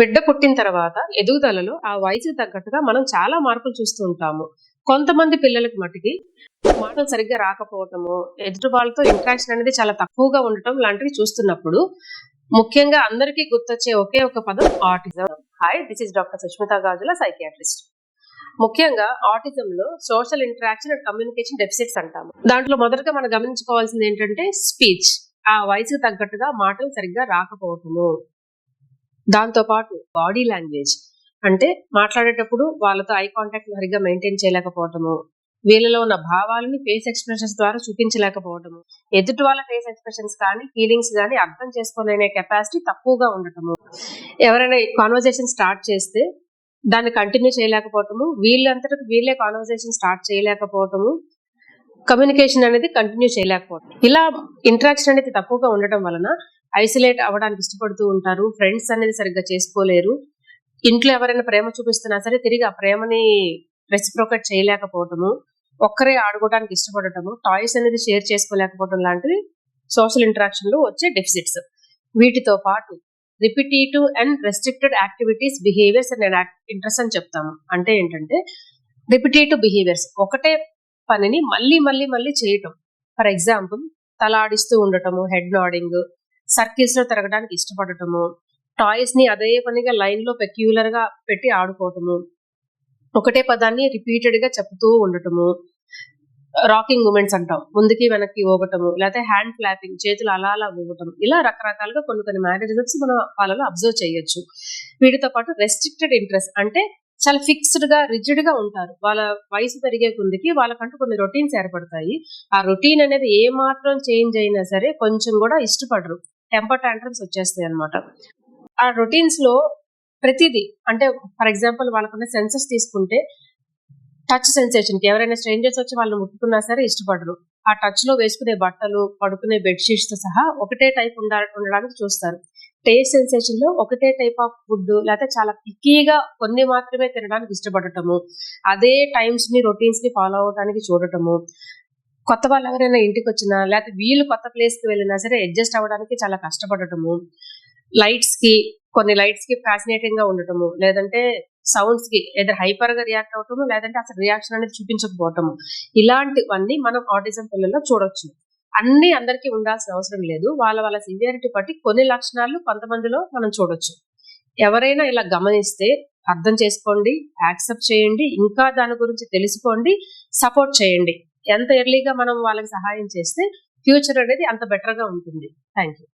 బిడ్డ పుట్టిన తర్వాత ఎదుగుదలలో ఆ వయసుకు తగ్గట్టుగా మనం చాలా మార్పులు చూస్తూ ఉంటాము. కొంతమంది పిల్లలకి మట్టుకి మాటలు సరిగ్గా రాకపోవటము, ఎదుటి వాళ్ళతో ఇంటరాక్షన్ అనేది చాలా తక్కువగా ఉండటం లాంటివి చూస్తున్నప్పుడు, ముఖ్యంగా అందరికీ గుర్తొచ్చే ఒకే ఒక పదం autism. Hi, this is doctor Sushmita Gajula, psychiatrist. ముఖ్యంగా ఆటిజంలో social interaction and communication deficits అంటాము. దాంట్లో మొదటగా మనం గమనించుకోవాల్సింది ఏంటంటే స్పీచ్. ఆ వయసుకు తగ్గట్టుగా మాటలు సరిగ్గా రాకపోవటము. దాంతో పాటు బాడీ లాంగ్వేజ్, అంటే మాట్లాడేటప్పుడు వాళ్ళతో ఐ కాంటాక్ట్ సరిగ్గా మెయింటైన్ చేయలేకపోవటము, వీళ్ళలో ఉన్న భావాలని ఫేస్ ఎక్స్ప్రెషన్స్ ద్వారా చూపించలేకపోవటము, ఎదుటి వాళ్ళ ఫేస్ ఎక్స్ప్రెషన్స్ కానీ ఫీలింగ్స్ కానీ అర్థం చేసుకోలేని కెపాసిటీ తక్కువగా ఉండటము, ఎవరైనా కాన్వర్జేషన్ స్టార్ట్ చేస్తే దాన్ని కంటిన్యూ చేయలేకపోవటము, వీళ్ళంతటా వీళ్ళే కాన్వర్జేషన్ స్టార్ట్ చేయలేకపోవటము, కమ్యూనికేషన్ అనేది కంటిన్యూ చేయలేకపోవటం. ఇలా ఇంటరాక్షన్ అనేది తక్కువగా ఉండటం వలన ఐసోలేట్ అవ్వడానికి ఇష్టపడుతూ ఉంటారు. ఫ్రెండ్స్ అనేది సరిగ్గా చేసుకోలేరు. ఇంట్లో ఎవరైనా ప్రేమ చూపిస్తున్నా సరే తిరిగి ఆ ప్రేమని రెసిప్రోకేట్ చేయలేకపోవటము, ఒక్కరే ఆడుకోవడానికి ఇష్టపడటము, టాయ్స్ అనేది షేర్ చేసుకోలేకపోవడం లాంటివి సోషల్ ఇంటరాక్షన్ లో వచ్చే డెఫిసిట్స్. వీటితో పాటు repetitive and restricted activities, behaviours and interest అని చెప్తాము. అంటే ఏంటంటే రిపిటేటివ్ బిహేవియర్స్, ఒకటే పనిని మళ్ళీ మళ్ళీ మళ్ళీ చేయటం. ఫర్ ఎగ్జాంపుల్, తల ఆడిస్తూ ఉండటము, హెడ్ నాడింగ్, సర్కిల్స్ లో తిరగడానికి ఇష్టపడటము, టాయ్స్ ని అదే పనిగా లైన్ లో పెక్యులర్ గా పెట్టి ఆడుకోవటము, ఒకటే పదాన్ని రిపీటెడ్ గా చెప్తూ ఉండటము, రాకింగ్ మూమెంట్స్ అంటాం, ముందుకి వెనక్కి ఊగటము, లేకపోతే హ్యాండ్ ఫ్లాపింగ్, చేతులు అలా అలా ఊగటం, ఇలా రకరకాలుగా కొన్ని కొన్ని మేనేజర్స్ మనం వాళ్ళలో అబ్జర్వ్ చేయొచ్చు. వీటితో పాటు రెస్ట్రిక్టెడ్ ఇంట్రెస్ట్, అంటే చాలా ఫిక్స్డ్ గా రిజిడ్ గా ఉంటారు. వాళ్ళ వయసు పెరిగే కొద్దికి వాళ్ళకంటూ కొన్ని రొటీన్స్ ఏర్పడతాయి. ఆ రొటీన్ అనేది ఏ మాత్రం చేంజ్ అయినా సరే కొంచెం కూడా ఇష్టపడరు, టెంపర్ టాంట్రమ్స్ వచ్చేస్తాయి అనమాట. ఆ రొటీన్స్ లో ప్రతిదీ, అంటే ఫర్ ఎగ్జాంపుల్ వాళ్ళకున్న సెన్సెస్ తీసుకుంటే, టచ్ సెన్సేషన్ కి ఎవరైనా స్ట్రేంజర్స్ వచ్చి వాళ్ళని ముట్టుకున్నా సరే ఇష్టపడరు. ఆ టచ్ లో వేసుకునే బట్టలు, పడుకునే బెడ్షీట్స్ తో సహా ఒకటే టైప్ ఉండడానికి చూస్తారు. టేస్ట్ సెన్సేషన్ లో ఒకటే టైప్ ఆఫ్ ఫుడ్, లేకపోతే చాలా పిక్కీగా కొన్ని మాత్రమే తినడానికి ఇష్టపడటము, అదే టైమ్స్ ని రొటీన్స్ ని ఫాలో అవడానికి చూడటము, కొత్త వాళ్ళు ఎవరైనా ఇంటికి వచ్చినా లేకపోతే వీళ్ళు కొత్త ప్లేస్ కి వెళ్ళినా సరే అడ్జస్ట్ అవ్వడానికి చాలా కష్టపడటము, కొన్ని లైట్స్ కి ఫ్యాసినేటింగ్ గా ఉండటము, లేదంటే సౌండ్స్ కి ఏదో హైపర్ గా రియాక్ట్ అవటము, లేదంటే అసలు రియాక్షన్ అనేది చూపించకపోవటము, ఇలాంటివన్నీ మనం ఆటిజం పిల్లల్లో చూడొచ్చు. అన్ని అందరికీ ఉండాల్సిన అవసరం లేదు. వాళ్ళ వాళ్ళ సివియారిటీ బట్టి కొన్ని లక్షణాలు కొంతమందిలో మనం చూడొచ్చు. ఎవరైనా ఇలా గమనిస్తే అర్థం చేసుకోండి, యాక్సెప్ట్ చేయండి, ఇంకా దాని గురించి తెలుసుకోండి, సపోర్ట్ చేయండి. ఎంత ఎర్లీగా మనం వాళ్ళకి సహాయం చేస్తే ఫ్యూచర్ అనేది అంత బెటర్ గా ఉంటుంది. Thank you.